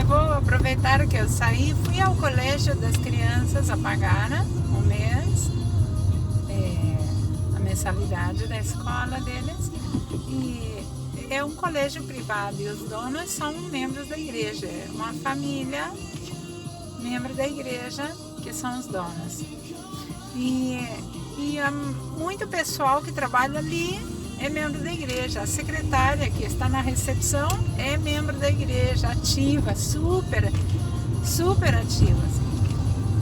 eu vou aproveitar que eu saí, fui ao colégio das crianças a pagar um mês a mensalidade da escola deles, e é um colégio privado e os donos são membros da igreja, é uma família membro da igreja que são os donos. E muito pessoal que trabalha ali é membro da igreja. A secretária que está na recepção é membro da igreja, ativa, super ativa.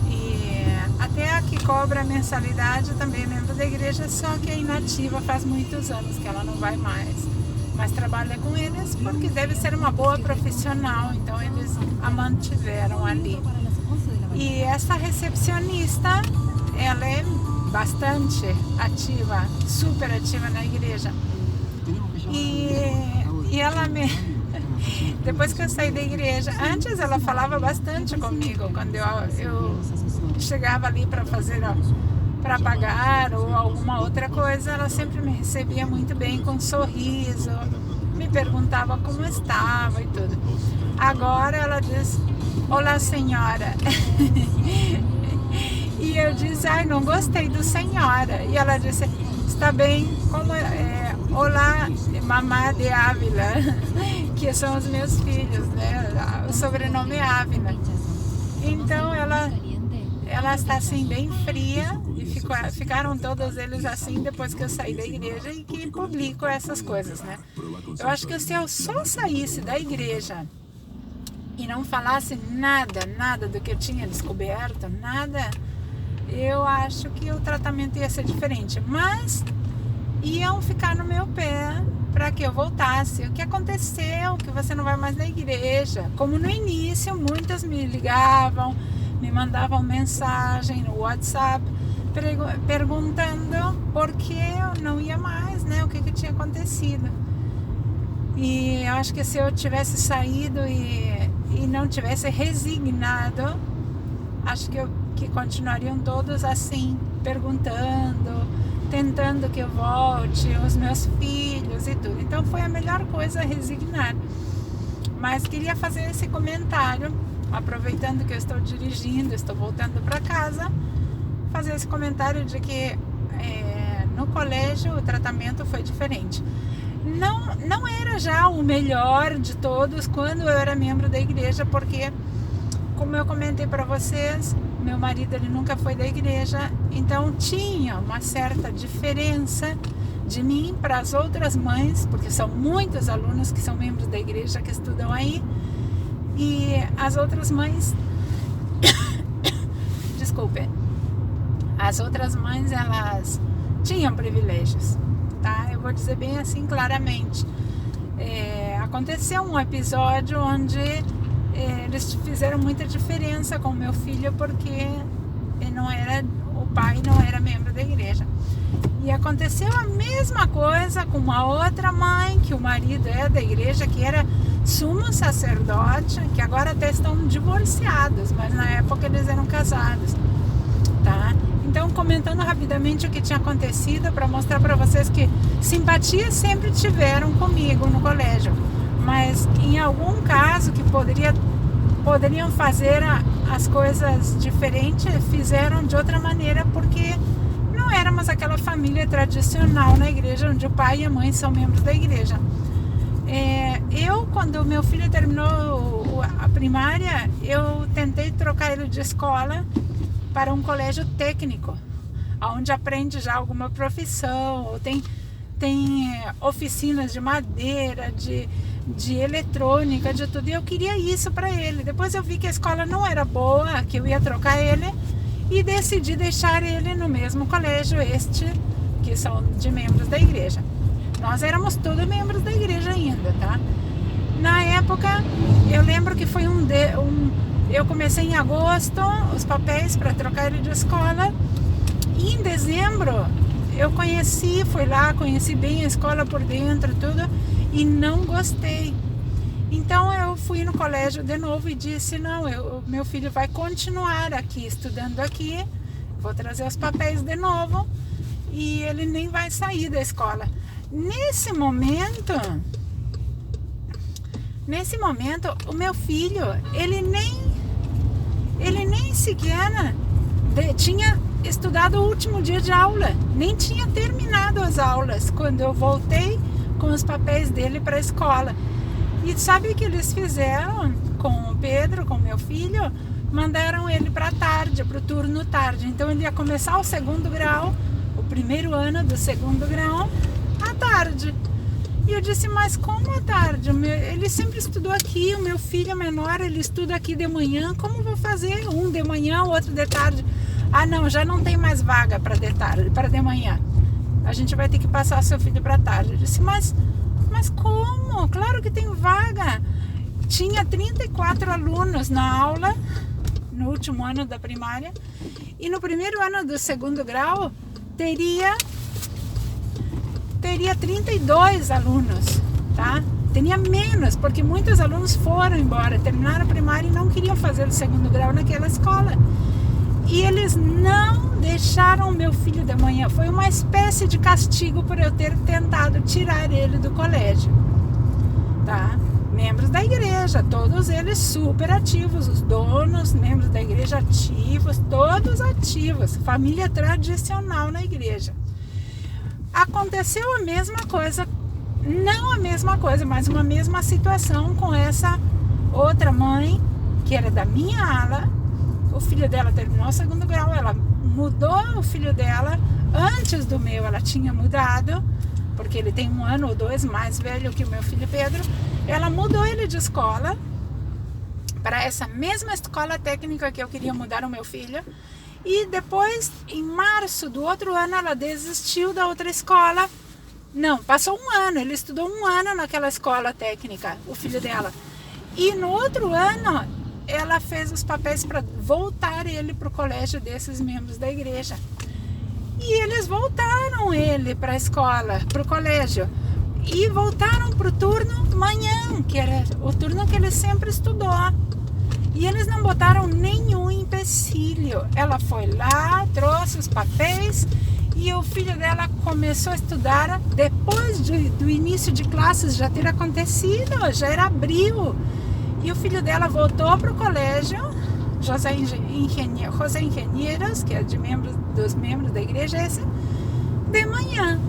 E até a que cobra a mensalidade também é membro da igreja, só que é inativa faz muitos anos que ela não vai mais. Mas trabalha com eles porque deve ser uma boa profissional, então eles a mantiveram ali. E essa recepcionista, ela é bastante ativa, super ativa na igreja. E ela depois que eu saí da igreja, antes ela falava bastante comigo, quando eu chegava ali para pagar ou alguma outra coisa, ela sempre me recebia muito bem, com um sorriso, me perguntava como estava e tudo. Agora ela diz: "Olá, senhora." E eu disse: "Ai, não gostei do senhora." E ela disse: "Está bem, como olá, mamá de Ávila," que são os meus filhos, né? O sobrenome é Ávila. Então ela está assim bem fria, e ficaram todos eles assim depois que eu saí da igreja e que publico essas coisas, né? Eu acho que se eu só saísse da igreja e não falasse nada do que eu tinha descoberto, nada, eu acho que o tratamento ia ser diferente, mas iam ficar no meu pé para que eu voltasse. O que aconteceu? Que você não vai mais na igreja. Como no início, muitas me ligavam, me mandavam mensagem no WhatsApp perguntando por que eu não ia mais, né? O que tinha acontecido. E eu acho que se eu tivesse saído e não tivesse resignado, acho que continuariam todos assim, perguntando, tentando que eu volte, os meus filhos e tudo. Então foi a melhor coisa resignar. Mas queria fazer esse comentário, aproveitando que eu estou dirigindo, estou voltando para casa, fazer esse comentário de que no colégio o tratamento foi diferente. Não era já o melhor de todos quando eu era membro da igreja, porque, como eu comentei para vocês, meu marido ele nunca foi da igreja, então tinha uma certa diferença de mim para as outras mães, porque são muitos alunos que são membros da igreja que estudam aí, e as outras mães desculpe, as outras mães elas tinham privilégios, tá? Eu vou dizer bem assim claramente. Aconteceu um episódio onde eles fizeram muita diferença com o meu filho, porque o pai não era membro da igreja. E aconteceu a mesma coisa com uma outra mãe, que o marido é da igreja, que era sumo sacerdote, que agora até estão divorciados, mas na época eles eram casados, tá? Então, comentando rapidamente o que tinha acontecido, para mostrar para vocês que simpatia sempre tiveram comigo no colégio, mas em algum caso que poderiam fazer as coisas diferentes, fizeram de outra maneira, porque não éramos aquela família tradicional na igreja, onde o pai e a mãe são membros da igreja. Quando meu filho terminou a primária, eu tentei trocar ele de escola para um colégio técnico, onde aprende já alguma profissão, ou tem oficinas de madeira, de eletrônica, de tudo, e eu queria isso para ele. Depois eu vi que a escola não era boa, que eu ia trocar ele, e decidi deixar ele no mesmo colégio, que são de membros da igreja. Nós éramos todos membros da igreja ainda, tá? Na época, eu lembro que foi eu comecei em agosto os papéis para trocar ele de escola, e em dezembro eu conheci bem a escola por dentro, tudo, e não gostei. Então eu fui no colégio de novo e disse: não, meu filho vai continuar aqui, estudando aqui, vou trazer os papéis de novo, e ele nem vai sair da escola. Nesse momento, Nesse momento, o meu filho, ele nem sequer tinha estudado o último dia de aula, nem tinha terminado as aulas quando eu voltei com os papéis dele para a escola. E sabe o que eles fizeram com o Pedro, com meu filho? Mandaram ele para tarde, para o turno tarde. Então ele ia começar o segundo grau, o primeiro ano do segundo grau, à tarde. E eu disse, mas como à tarde? Ele sempre estudou aqui, o meu filho menor, ele estuda aqui de manhã, como vou fazer? Um de manhã, o outro de tarde. Ah, não, já não tem mais vaga para de tarde, para de manhã. A gente vai ter que passar seu filho para tarde. Eu disse, mas como? Claro que tem vaga. Tinha 34 alunos na aula, no último ano da primária, e no primeiro ano do segundo grau teria 32 alunos, tá? Tinha menos, porque muitos alunos foram embora, terminaram a primária e não queriam fazer o segundo grau naquela escola. E eles não deixaram o meu filho de manhã. Foi uma espécie de castigo por eu ter tentado tirar ele do colégio, tá? Membros da igreja, todos eles super ativos, os donos, membros da igreja ativos, todos ativos, família tradicional na igreja. Aconteceu a mesma coisa, não a mesma coisa, mas uma mesma situação com essa outra mãe, que era da minha ala. O filho dela terminou o segundo grau, ela mudou o filho dela, antes do meu ela tinha mudado, porque ele tem 1 ano ou 2 mais velho que o meu filho Pedro. Ela mudou ele de escola para essa mesma escola técnica que eu queria mudar o meu filho. E depois, em março do outro ano, ela desistiu da outra escola. Não, passou 1 ano, ele estudou 1 ano naquela escola técnica, o filho dela. E no outro ano, ela fez os papéis para voltar ele para o colégio desses membros da igreja. E eles voltaram ele para a escola, para o colégio. E voltaram para o turno manhã, que era o turno que ele sempre estudou. E eles não botaram nenhum empecilho. Ela foi lá, trouxe os papéis e o filho dela começou a estudar depois do início de classes já ter acontecido, já era abril. E o filho dela voltou para o colégio, José Engenheiros, que é dos membros da igreja, esse, de manhã.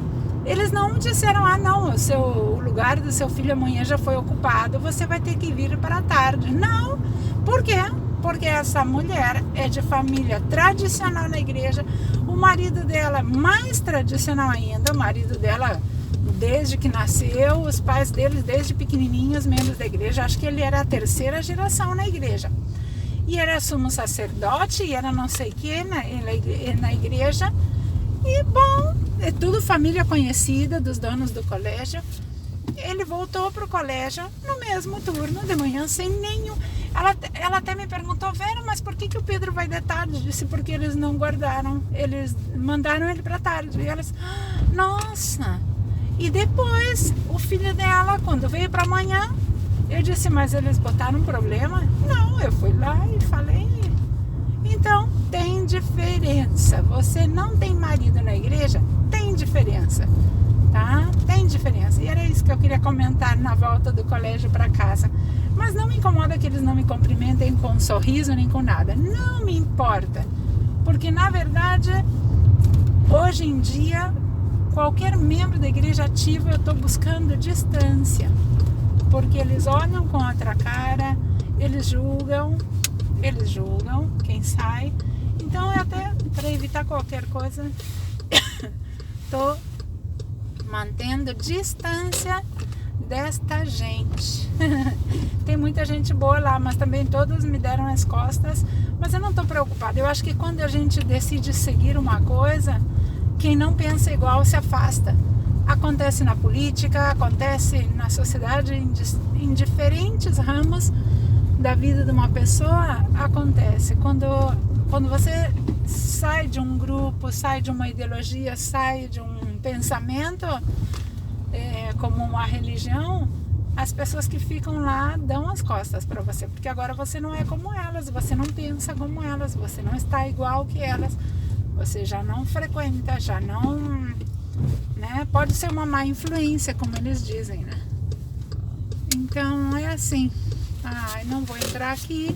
Eles não disseram, ah não, o lugar do seu filho amanhã já foi ocupado, você vai ter que vir para a tarde. Não, por quê? Porque essa mulher é de família tradicional na igreja, o marido dela mais tradicional ainda, o marido dela desde que nasceu, os pais deles desde pequenininhos, membros da igreja, acho que ele era a 3ª geração na igreja. E era sumo sacerdote, e era não sei o que na igreja. E bom, é tudo família conhecida dos donos do colégio. Ele voltou para o colégio no mesmo turno de manhã, sem nenhum... Ela até me perguntou, Vera, mas por que o Pedro vai de tarde? Eu disse, porque eles não guardaram, eles mandaram ele para tarde. E elas, nossa... E depois, o filho dela, quando veio para amanhã, eu disse, mas eles botaram um problema? Não, eu fui lá e falei. Então, tem diferença. Você não tem marido na igreja? Tem diferença, tá? Tem diferença. E era isso que eu queria comentar na volta do colégio para casa. Mas não me incomoda que eles não me cumprimentem com um sorriso nem com nada. Não me importa. Porque, na verdade, hoje em dia... Qualquer membro da igreja ativa eu estou buscando distância, porque eles olham com outra cara, eles julgam quem sai. Então eu até, para evitar qualquer coisa, estou mantendo distância desta gente. Tem muita gente boa lá, mas também todos me deram as costas, mas eu não estou preocupada. Eu acho que quando a gente decide seguir uma coisa, quem não pensa igual se afasta. Acontece na política, acontece na sociedade, em diferentes ramos da vida de uma pessoa, acontece. Quando você sai de um grupo, sai de uma ideologia, sai de um pensamento, como uma religião, as pessoas que ficam lá dão as costas para você, porque agora você não é como elas, você não pensa como elas, você não está igual que elas. Você já não frequenta, já não... Né? Pode ser uma má influência, como eles dizem, né? Então é assim. Ai, não vou entrar aqui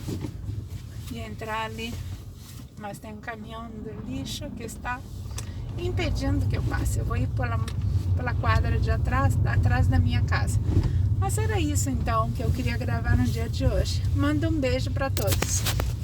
e entrar ali, mas tem um caminhão de lixo que está impedindo que eu passe. Eu vou ir pela quadra de atrás da minha casa. Mas era isso então que eu queria gravar no dia de hoje. Manda um beijo para todos.